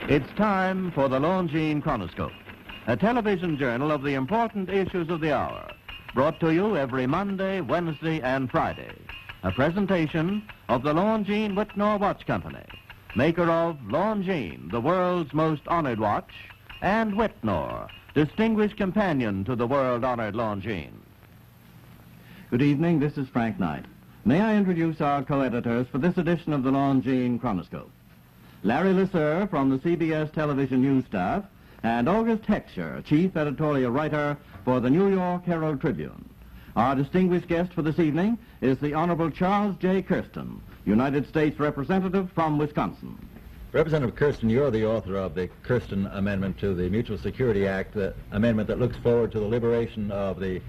It's time for the Longines Chronoscope, a television journal of the important issues of the hour, brought to you every Monday, Wednesday, and Friday. A presentation of the Longines Whitnor Watch Company, maker of Longines, the world's most honored watch, and Whitnor, distinguished companion to the world-honored Longines. Good evening, this is Frank Knight. May I introduce our co-editors for this edition of the Longines Chronoscope? Larry Lasser from the CBS television news staff, and August Heckscher, chief editorial writer for the New York Herald Tribune. Our distinguished guest for this evening is the Honorable Charles J. Kersten, United States Representative from Wisconsin. Representative Kersten, you're the author of the Kersten Amendment to the Mutual Security Act, the amendment that looks forward to the liberation of the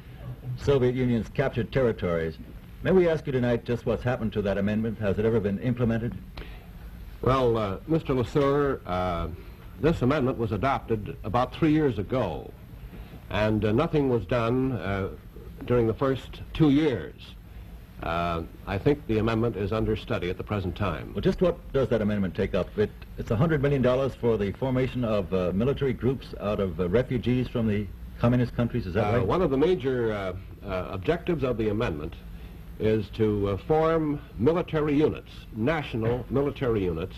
Soviet Union's captured territories. May we ask you tonight just what's happened to that amendment? Has it ever been implemented? Well, Mr. Lasser, this amendment was adopted about 3 years ago, and nothing was done during the first 2 years. I think the amendment is under study at the present time. Well, just what does that amendment take up? It's $100 million for the formation of military groups out of refugees from the communist countries, is that right? One of the major objectives of the amendment is to form military units, national military units,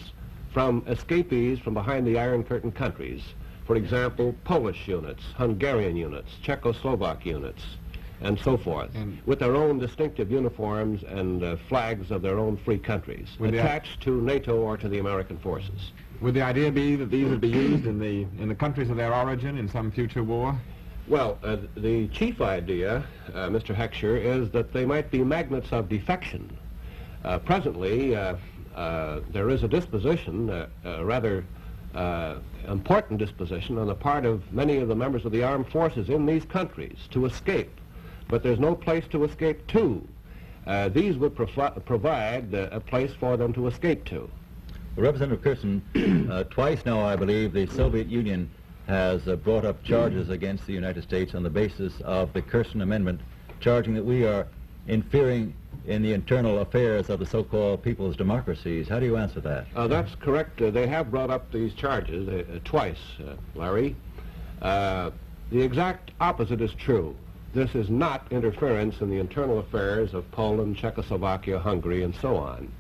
from escapees from behind the Iron Curtain countries. For example, Polish units, Hungarian units, Czechoslovak units, and so forth, with their own distinctive uniforms and flags of their own free countries, attached to NATO or to the American forces. Would the idea be that these would be used in the countries of their origin in some future war? Well, the chief idea, Mr. Heckscher, is that they might be magnets of defection. Presently, there is a disposition, a rather important disposition on the part of many of the members of the armed forces in these countries to escape, but there's no place to escape to. These would provide a place for them to escape to. Well, Representative Kersten, twice now, I believe, the Soviet Union has brought up charges against the United States on the basis of the Kersten Amendment, charging that we are interfering in the internal affairs of the so-called people's democracies. How do you answer that? That's correct. They have brought up these charges twice, Larry. The exact opposite is true. This is not interference in the internal affairs of Poland, Czechoslovakia, Hungary, and so on.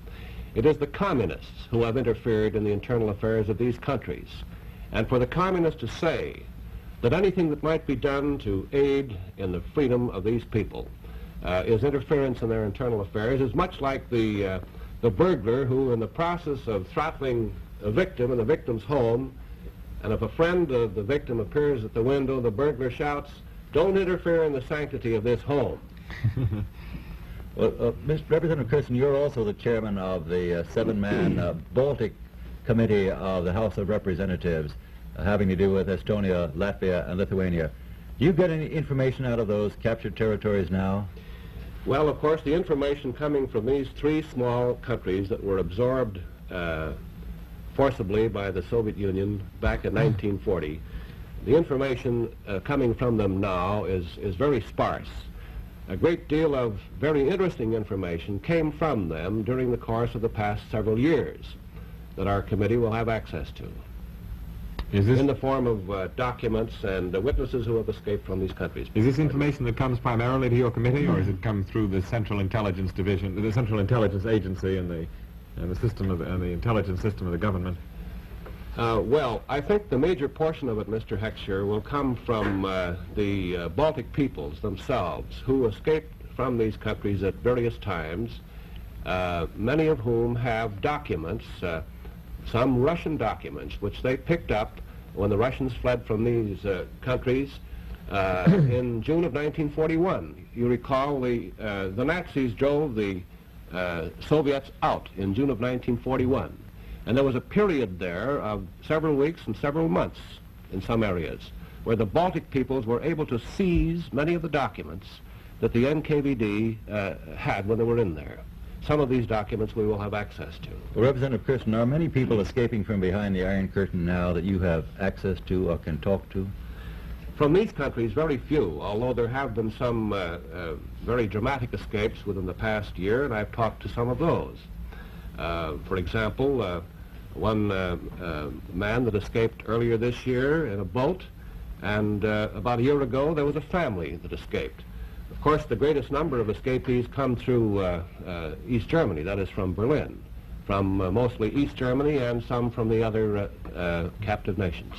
It is the communists who have interfered in the internal affairs of these countries. And for the communists to say that anything that might be done to aid in the freedom of these people is interference in their internal affairs is much like the burglar who, in the process of throttling a victim in the victim's home, and if a friend of the victim appears at the window, the burglar shouts, "Don't interfere in the sanctity of this home." Well, Mr. Representative Kersten, you're also the chairman of the seven-man Baltic Committee of the House of Representatives having to do with Estonia, Latvia, and Lithuania. Do you get any information out of those captured territories now? Well, of course, the information coming from these three small countries that were absorbed forcibly by the Soviet Union back in 1940, the information coming from them now is very sparse. A great deal of very interesting information came from them during the course of the past several years that our committee will have access to. Is this in the form of documents and witnesses who have escaped from these countries? Is this information that comes primarily to your committee, or has it come through the Central Intelligence Division, the Central Intelligence Agency, and the system of the intelligence system of the government? Well, I think the major portion of it, Mr. Heckscher, will come from the Baltic peoples themselves, who escaped from these countries at various times, many of whom have documents, some Russian documents, which they picked up when the Russians fled from these countries in June of 1941. You recall the Nazis drove the Soviets out in June of 1941. And there was a period there of several weeks and several months in some areas where the Baltic peoples were able to seize many of the documents that the NKVD had when they were in there. Some of these documents we will have access to. Well, Representative Kersten, are many people escaping from behind the Iron Curtain now that you have access to or can talk to? From these countries, very few, although there have been some very dramatic escapes within the past year, and I've talked to some of those. For example, one man that escaped earlier this year in a boat, and about a year ago there was a family that escaped. Of course, the greatest number of escapees come through East Germany, that is from Berlin, from mostly East Germany and some from the other captive nations.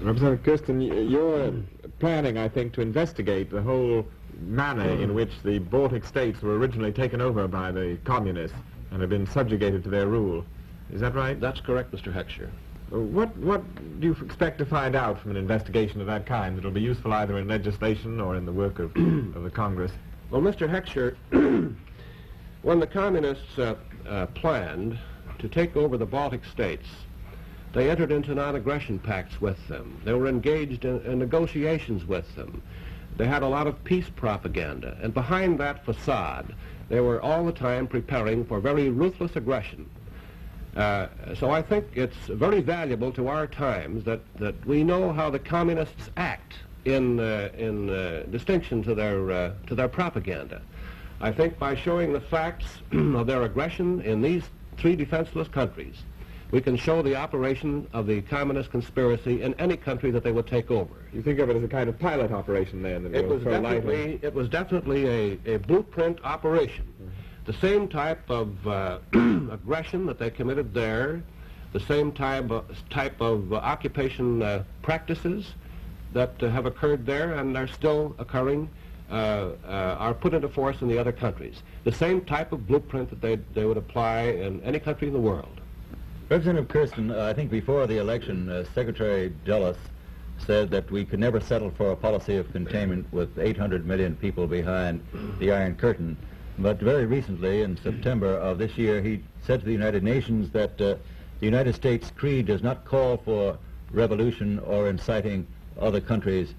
Representative Kersten, you're planning, I think, to investigate the whole manner in which the Baltic states were originally taken over by the communists and have been subjugated to their rule. Is that right? That's correct, Mr. Heckscher. What do you expect to find out from an investigation of that kind that will be useful either in legislation or in the work of the Congress? Well, Mr. Heckscher, when the communists planned to take over the Baltic states, they entered into non-aggression pacts with them. They were engaged in negotiations with them. They had a lot of peace propaganda, and behind that facade, they were all the time preparing for very ruthless aggression. So I think it's very valuable to our times that we know how the communists act in distinction to their propaganda. I think by showing the facts of their aggression in these three defenseless countries, we can show the operation of the communist conspiracy in any country that they would take over. You think of it as a kind of pilot operation then? It was definitely a blueprint operation. The same type of aggression that they committed there, the same type of occupation practices that have occurred there and are still occurring are put into force in the other countries. The same type of blueprint that they would apply in any country in the world. Representative Kersten, I think before the election, Secretary Dulles said that we could never settle for a policy of containment with 800 million people behind the Iron Curtain. But very recently, in September of this year, he said to the United Nations that the United States creed does not call for revolution or inciting other countries'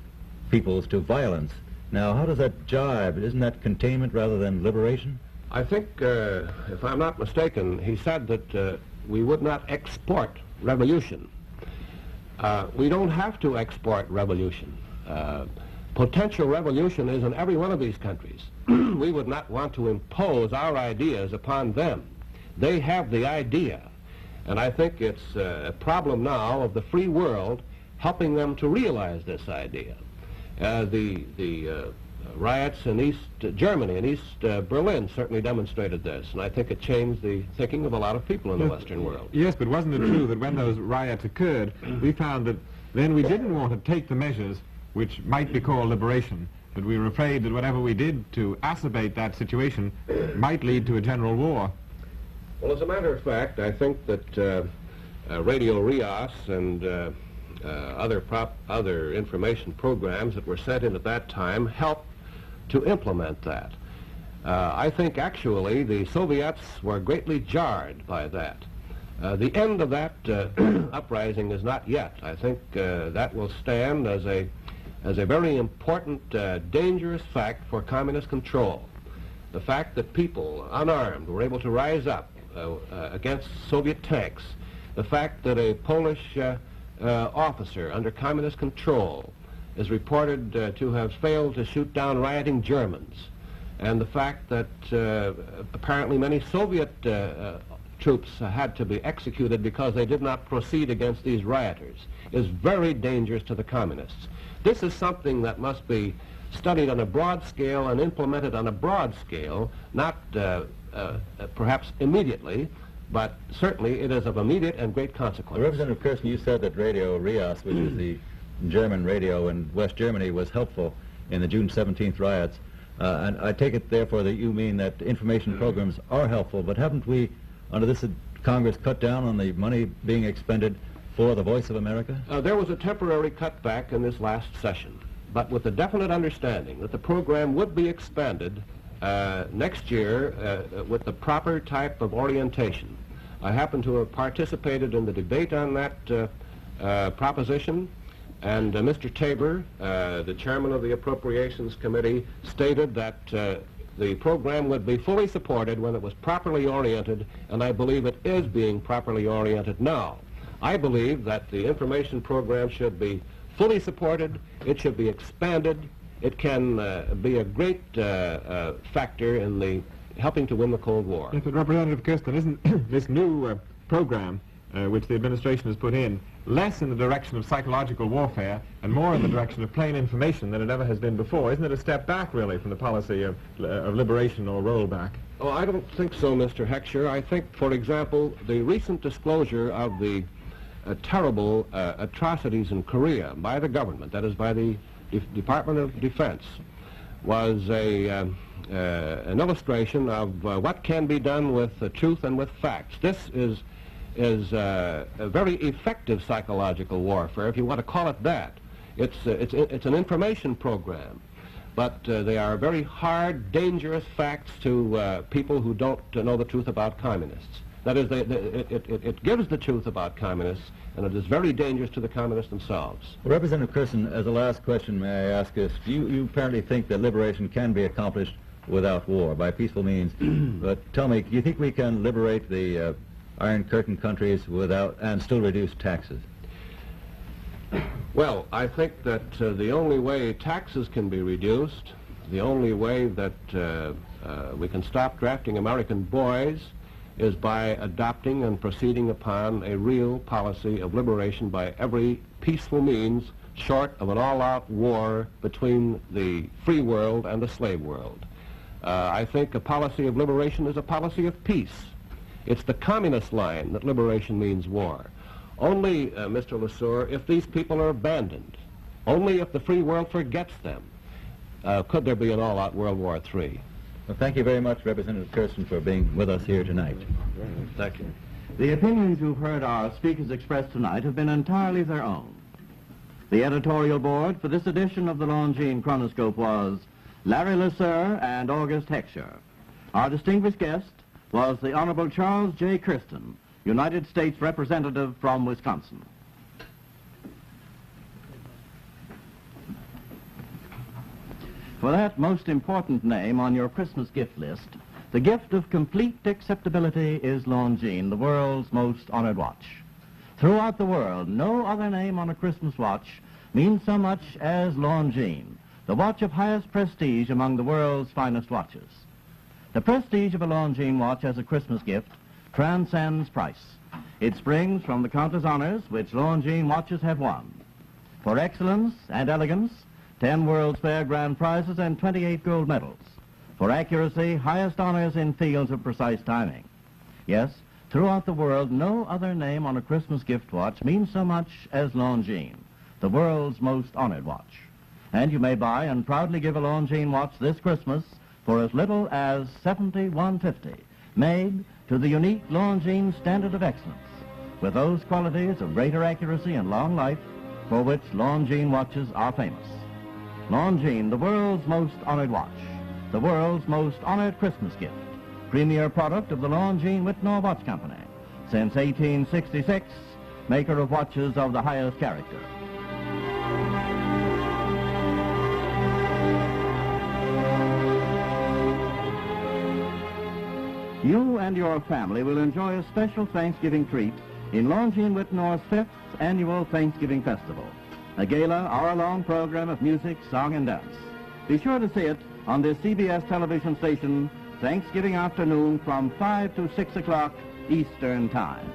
peoples to violence. Now, how does that jibe? Isn't that containment rather than liberation? I think, if I'm not mistaken, he said that we would not export revolution. We don't have to export revolution. Potential revolution is in every one of these countries. We would not want to impose our ideas upon them. They have the idea. And I think it's a problem now of the free world helping them to realize this idea. The riots in East Germany and East Berlin certainly demonstrated this, and I think it changed the thinking of a lot of people in the Western world. Yes, but wasn't it true that when those riots occurred, we found that then we didn't want to take the measures which might be called liberation, but we were afraid that whatever we did to acerbate that situation might lead to a general war? Well, as a matter of fact, I think that Radio Rios and other information programs that were sent in at that time helped to implement that. I think actually the Soviets were greatly jarred by that. The end of that uprising is not yet. I think that will stand as a very important, dangerous fact for communist control. The fact that people, unarmed, were able to rise up against Soviet tanks. The fact that a Polish officer under communist control is reported to have failed to shoot down rioting Germans. And the fact that apparently many Soviet troops had to be executed because they did not proceed against these rioters is very dangerous to the communists. This is something that must be studied on a broad scale and implemented on a broad scale, not perhaps immediately, but certainly it is of immediate and great consequence. Representative Kersten, you said that Radio Rios, which is the German radio in West Germany, was helpful in the June 17th riots. And I take it, therefore, that you mean that information programs are helpful, but haven't we, under this Congress, cut down on the money being expended for the Voice of America? There was a temporary cutback in this last session, but with a definite understanding that the program would be expanded next year with the proper type of orientation. I happen to have participated in the debate on that proposition, and Mr. Tabor, the chairman of the Appropriations Committee, stated that the program would be fully supported when it was properly oriented, and I believe it is being properly oriented now. I believe that the information program should be fully supported, it should be expanded, it can be a great factor in the helping to win the Cold War. Yes, but Representative Kersten, isn't this new program which the administration has put in, less in the direction of psychological warfare and more in the direction of plain information than it ever has been before. Isn't it a step back, really, from the policy of liberation or rollback? Oh, I don't think so, Mr. Heckscher. I think, for example, the recent disclosure of the terrible atrocities in Korea by the government, that is by the Department of Defense, was an illustration of what can be done with truth and with facts. This is a very effective psychological warfare, if you want to call it that. It's an information program, but they are very hard, dangerous facts to people who don't know the truth about communists. That is, it gives the truth about communists, and it is very dangerous to the communists themselves. Well, Representative Kersten, as a last question, may I ask us, you apparently think that liberation can be accomplished without war, by peaceful means. But tell me, do you think we can liberate the Iron Curtain countries without and still reduce taxes? Well, I think that the only way taxes can be reduced, the only way that we can stop drafting American boys, is by adopting and proceeding upon a real policy of liberation by every peaceful means, short of an all-out war between the free world and the slave world. I think a policy of liberation is a policy of peace. It's the communist line that liberation means war. Only, Mr. LeSueur, if these people are abandoned, only if the free world forgets them, could there be an all-out World War III. Well, thank you very much, Representative Kersten, for being with us here tonight. Thank you. The opinions you've heard our speakers express tonight have been entirely their own. The editorial board for this edition of the Longines Chronoscope was Larry LeSueur and August Heckscher. Our distinguished guest was the Honorable Charles J. Kersten, United States Representative from Wisconsin. For that most important name on your Christmas gift list, the gift of complete acceptability is Longines, the world's most honored watch. Throughout the world, no other name on a Christmas watch means so much as Longines, the watch of highest prestige among the world's finest watches. The prestige of a Longines watch as a Christmas gift transcends price. It springs from the countless honors which Longines watches have won. For excellence and elegance, 10 World's Fair grand prizes and 28 gold medals. For accuracy, highest honors in fields of precise timing. Yes, throughout the world, no other name on a Christmas gift watch means so much as Longines, the world's most honored watch. And you may buy and proudly give a Longines watch this Christmas for as little as $71.50, made to the unique Longines standard of excellence, with those qualities of greater accuracy and long life for which Longines watches are famous. Longines, the world's most honored watch, the world's most honored Christmas gift, premier product of the Longines Whitnall Watch Company, since 1866, maker of watches of the highest character. You and your family will enjoy a special Thanksgiving treat in Longines Whitnall's 5th annual Thanksgiving Festival, a gala hour-long program of music, song, and dance. Be sure to see it on this CBS television station Thanksgiving afternoon from 5 to 6 o'clock Eastern Time.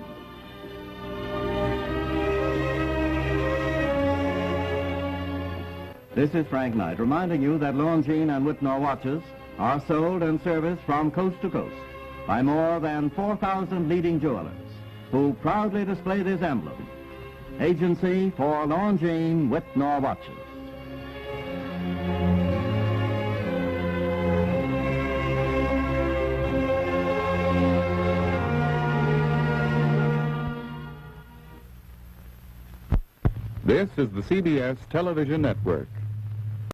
This is Frank Knight reminding you that Longines and Whitnall watches are sold and serviced from coast to coast by more than 4,000 leading jewelers who proudly display this emblem. Agency for Longines Whitnall watches. This is the CBS Television Network.